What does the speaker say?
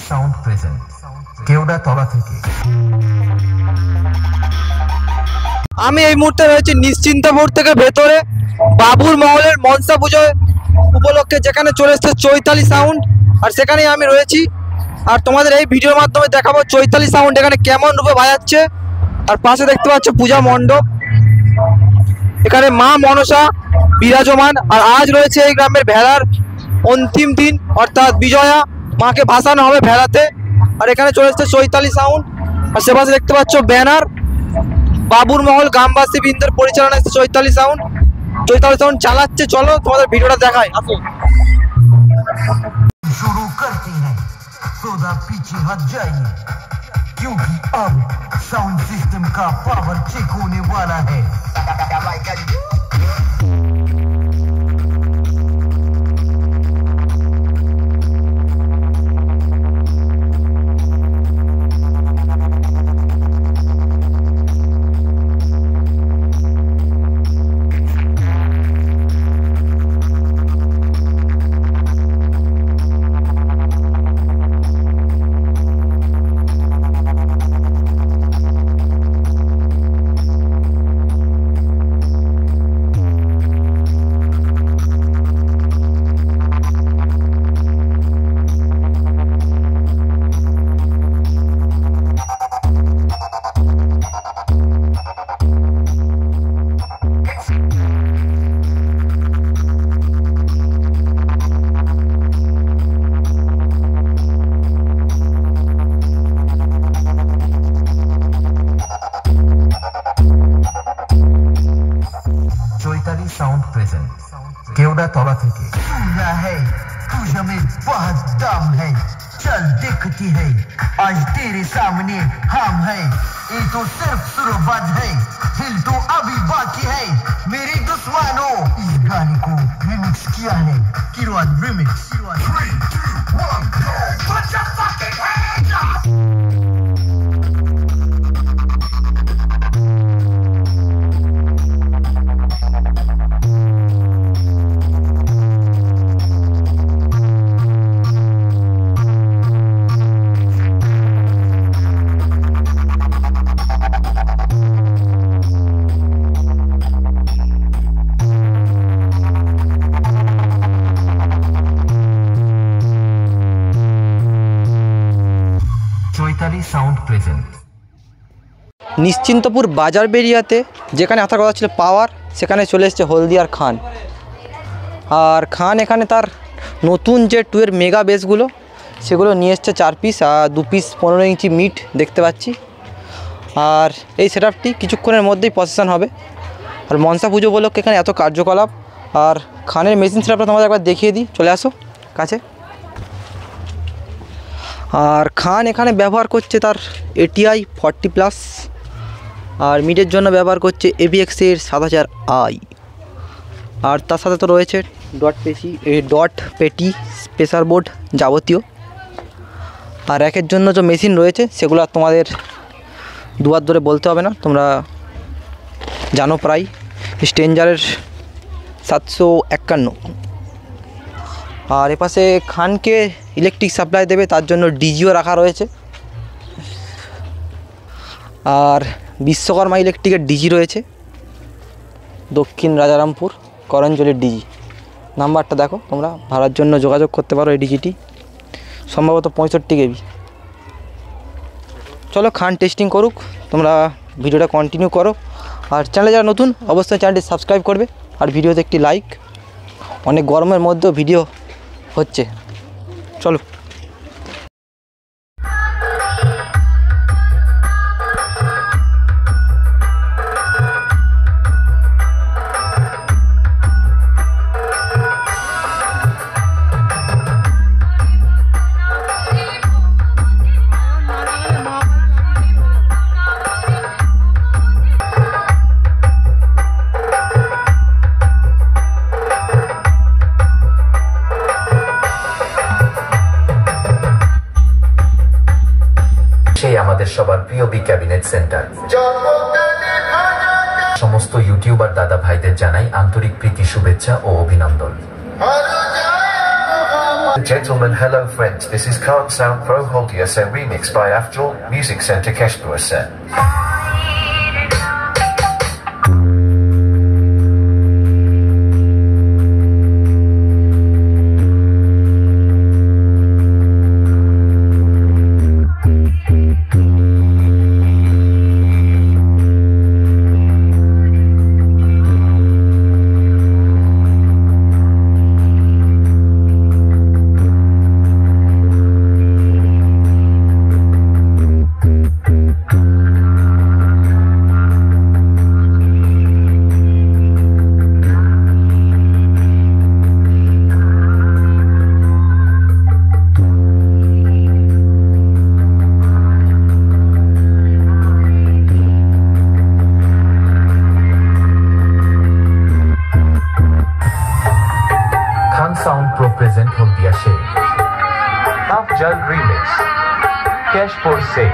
Sound present Keoratala থেকে। আমি এই মুহূর্তে রয়েছি নিশ্চিন্তপুর থেকে ভেতরে বাবুর মহলের মনসা পুজো উপলক্ষে, যেখানে চলে এসছে চৈতালি সাউন্ড, আর সেখানেই আমি রয়েছি। আর তোমাদের এই ভিডিওর মাধ্যমে দেখাবো চৈতালি সাউন্ড এখানে কেমন রূপে বাজাচ্ছে। আর পাশে দেখতে পাচ্ছ পূজা মণ্ডপ, এখানে মা মনসা বিরাজমান। আর আজ রয়েছে এই গ্রামের ভেড়ার অন্তিম দিন, অর্থাৎ বিজয়া মাকে ভাসানো হবে ভেড়াতে। আর এখানে চলে এসছে চৈতালি সাউন্ড, আর সে পাশে দেখতে পাচ্ছ ব্যানার বাবুর মহল গ্রামবাসী বৃন্দের পরিচালনায় চৈতালি সাউন্ড। চৈতালি সাউন্ড চালাচ্ছে, চলো তোমাদের ভিডিওটা দেখাই। আসো। शुरू करते हैं सौदा पीछे हट जाइए, क्योंकि अब साउंड सिस्टम का पावर चेक होने वाला है। चैताली साउंड प्रेजेंट केवड़ातला থেকে। सुना है तुझ में बहुत दम है, चल देखती है आज तेरे सामने हम है। ये तो सिर्फ शुरुआत है, हिल तो अभी बाकी है। मेरे दुश्मनों इस गाने को रिमिक्स किया है किरवान remix. 3, 2, 1 go, put your fucking hands up। Chaitali sound present. Nishchintapur বাজার বেরিয়াতে যেখানে আসার কথা ছিল পাওয়ার, সেখানে চলে এসছে হলদিয়ার খান। আর খান এখানে তার নতুন যে 2 এর মেগা বেসগুলো সেগুলো নিয়ে এসছে 4 পিস, আর 2 পিস 15 ইঞ্চি মিট দেখতে পাচ্ছি। আর এই সেটআপটি কিছুক্ষণের মধ্যেই প্রসেশন হবে। আর মনসা পুজো উপলক্ষে এখানে এত কার্যকলাপ। আর খানের মেশিন সেটআপটা তোমাদের একবার দেখিয়ে দিই, চলে আসো কাছে। আর খান এখানে ব্যবহার করছে তার ATI 40+, আর মিডের জন্য ব্যবহার করছে AVX-এর 7000i। আর তার সাথে তো রয়েছে ডট পেটি প্রেসার বোর্ড যাবতীয়। আর একের জন্য যে মেশিন রয়েছে সেগুলো তোমাদের দুবার ধরে বলতে হবে না, তোমরা জানো প্রায়। স্ট্রেঞ্জারের 751। আর এপাশে খানকে ইলেকট্রিক সাপ্লাই দেবে, তার জন্য ডিজিও রাখা রয়েছে। আর বিশ্বকর্মা ইলেকট্রিকের ডিজি রয়েছে, দক্ষিণ রাজারামপুর করঞ্জলির ডিজি। নাম্বারটা দেখো, তোমরা ভাড়ার জন্য যোগাযোগ করতে পারো। এই ডিজিটি সম্ভবত 65 KB। চলো খান টেস্টিং করুক, তোমরা ভিডিওটা কন্টিনিউ করো। আর চ্যানেলে যারা নতুন অবশ্যই চ্যানেলটি সাবস্ক্রাইব করবে, আর ভিডিওতে একটি লাইক। অনেক গরমের মধ্যেও ভিডিও হচ্ছে, চলো। সেই আমাদের সবার প্রিয় বি ক্যাবিনেট সেন্টার। সমস্ত ইউটিউবার দাদা ভাইদের জানাই আন্তরিক প্রীতি, শুভেচ্ছা ও অভিনন্দন। Gentlemen, hello friends, this is Khan Sound Pro Holdia Se remixed by Afjal Music Center Keshpur Se. Sound Pro present Holdia Se Afjal Remix Keshpur Se